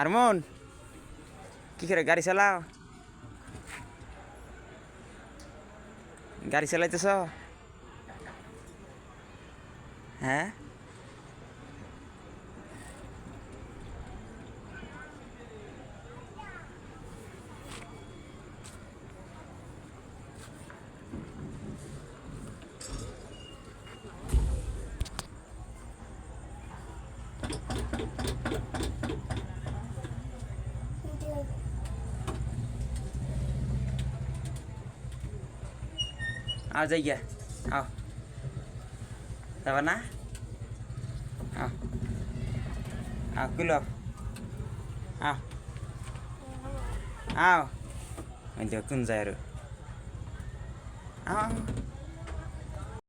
আরমন কি করে গাড়ি চালাও? গাড়ি চালাইতেছ? হ্যাঁ, आओ जाइए, आओ तब ना आओ आओ किलो आओ आओ, देखुन जाएर आओ